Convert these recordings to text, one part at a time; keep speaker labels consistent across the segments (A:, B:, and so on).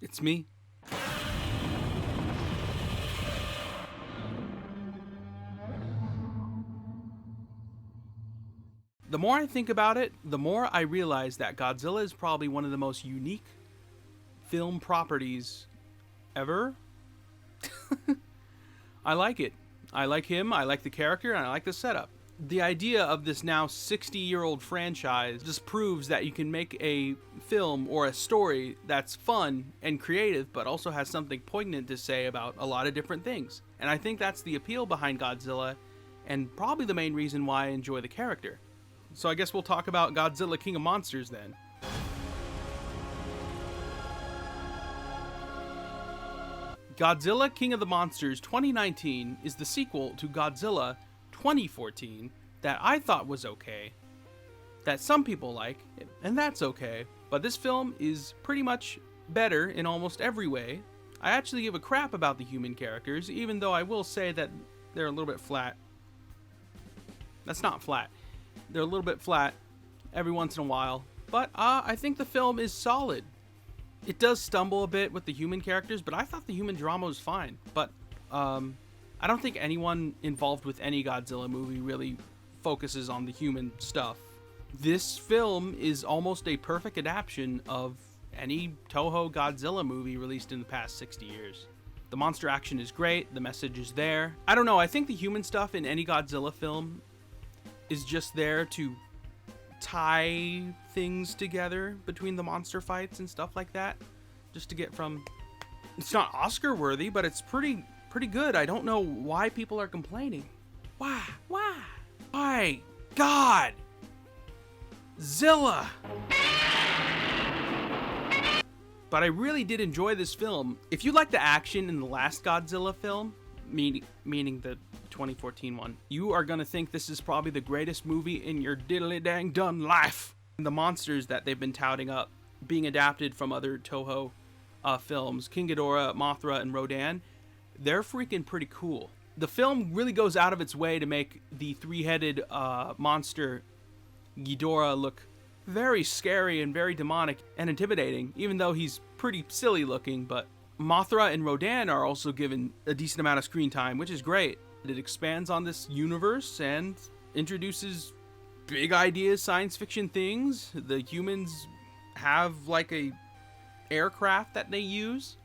A: It's me. The more I think about it, the more I realize that Godzilla is probably one of the most unique film properties ever. I like it. I like him, I like the character, and I like the setup. The idea of this now 60-year-old franchise just proves that you can make a film or a story that's fun and creative, but also has something poignant to say about a lot of different things. And I think that's the appeal behind Godzilla, and probably the main reason why I enjoy the character. So I guess we'll talk about Godzilla King of Monsters then. Godzilla King of the Monsters 2019 is the sequel to Godzilla 2014 that I thought was okay, that some people like, and that's okay, but this film is pretty much better in almost every way. I actually give a crap about the human characters, even though I will say that they're a little bit flat. That's not flat. They're a little bit flat every once in a while, but I think the film is solid. It does stumble a bit with the human characters, but I thought the human drama was fine. But I don't think anyone involved with any Godzilla movie really focuses on the human stuff. This film is almost a perfect adaptation of any Toho Godzilla movie released in the past 60 years. The monster action is great, the message is there. I don't know, I think the human stuff in any Godzilla film is just there to tie things together between the monster fights and stuff like that, just to get from, it's not Oscar worthy, but it's pretty good. I don't know why people are complaining. Why God Zilla. But I really did enjoy this film. If you like the action in the last Godzilla film, meaning the 2014 one, you are gonna think this is probably the greatest movie in your diddly dang done life. And the monsters that they've been touting up, being adapted from other Toho films, King Ghidorah, Mothra, and Rodan, they're freaking pretty cool. The film really goes out of its way to make the three-headed monster Ghidorah look very scary and very demonic and intimidating, even though he's pretty silly looking. But Mothra and Rodan are also given a decent amount of screen time, which is great. It expands on this universe and introduces big ideas, science fiction things. The humans have like a aircraft that they use.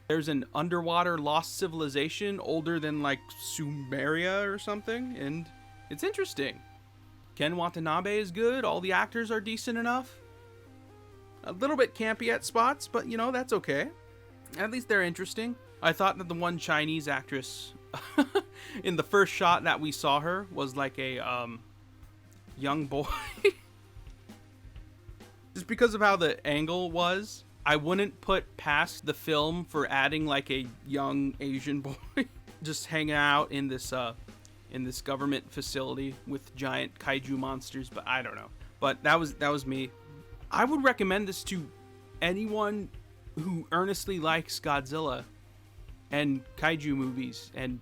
A: There's an underwater lost civilization older than like Sumeria or something, and it's interesting. Ken Watanabe is good. All the actors are decent enough. A little bit campy at spots, but you know, that's okay. At least they're interesting. I thought that the one Chinese actress in the first shot that we saw her was like a young boy. Just because of how the angle was, I wouldn't put past the film for adding like a young Asian boy just hanging out in this government facility with giant kaiju monsters. But I don't know. But that was me. I would recommend this to anyone who earnestly likes Godzilla and kaiju movies and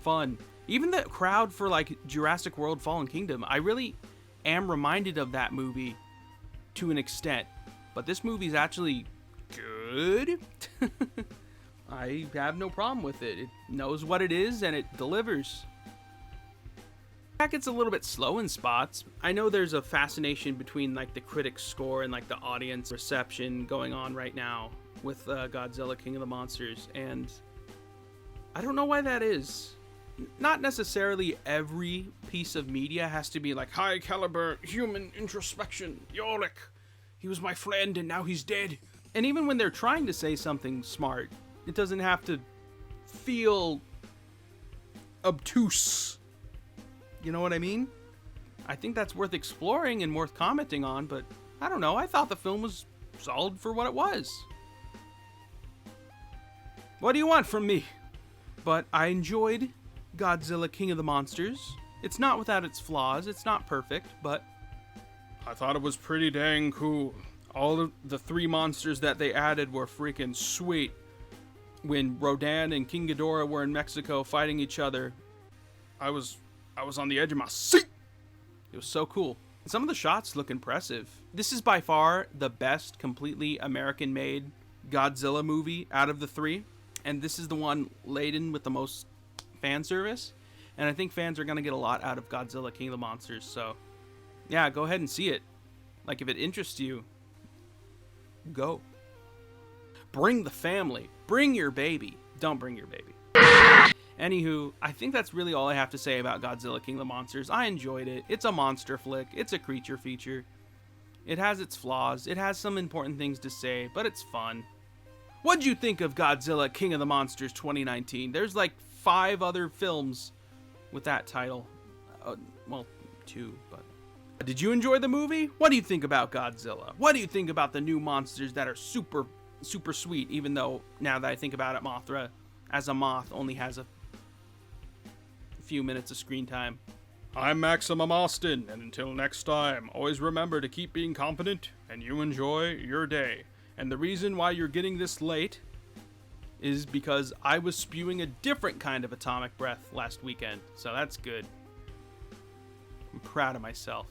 A: fun. Even the crowd for like Jurassic World Fallen Kingdom, I really am reminded of that movie to an extent. But this movie's actually good. I have no problem with it. It knows what it is and it delivers. It's a little bit slow in spots. I know there's a fascination between like the critics score and like the audience reception going on right now with Godzilla King of the Monsters, and I don't know why that is. Not necessarily every piece of media has to be like high caliber human introspection. Yolik, he was my friend and now he's dead. And even when they're trying to say something smart, it doesn't have to feel obtuse. You know what I mean? I think that's worth exploring and worth commenting on, but I don't know. I thought the film was solid for what it was. What do you want from me? But I enjoyed Godzilla King of the Monsters. It's not without its flaws. It's not perfect, but I thought it was pretty dang cool. All of the three monsters that they added were freaking sweet. When Rodan and King Ghidorah were in Mexico fighting each other, I was on the edge of my seat. It was so cool. Some of the shots look impressive. This is by far the best completely American-made Godzilla movie out of the three, and this is the one laden with the most fan service. And I think fans are going to get a lot out of Godzilla King of the Monsters. So, yeah, go ahead and see it. Like, if it interests you, go. Bring the family. Bring your baby. Don't bring your baby. Anywho, I think that's really all I have to say about Godzilla King of the Monsters. I enjoyed it. It's a monster flick. It's a creature feature. It has its flaws. It has some important things to say, but it's fun. What'd you think of Godzilla King of the Monsters 2019? There's like 5 other films with that title. Well, 2, but... Did you enjoy the movie? What do you think about Godzilla? What do you think about the new monsters that are super, super sweet, even though, now that I think about it, Mothra, as a moth, only has a few minutes of screen time. I'm MaximumAustin, and until next time, always remember to keep being confident, and you enjoy your day. And the reason why you're getting this late is because I was spewing a different kind of atomic breath last weekend, so that's good. I'm proud of myself.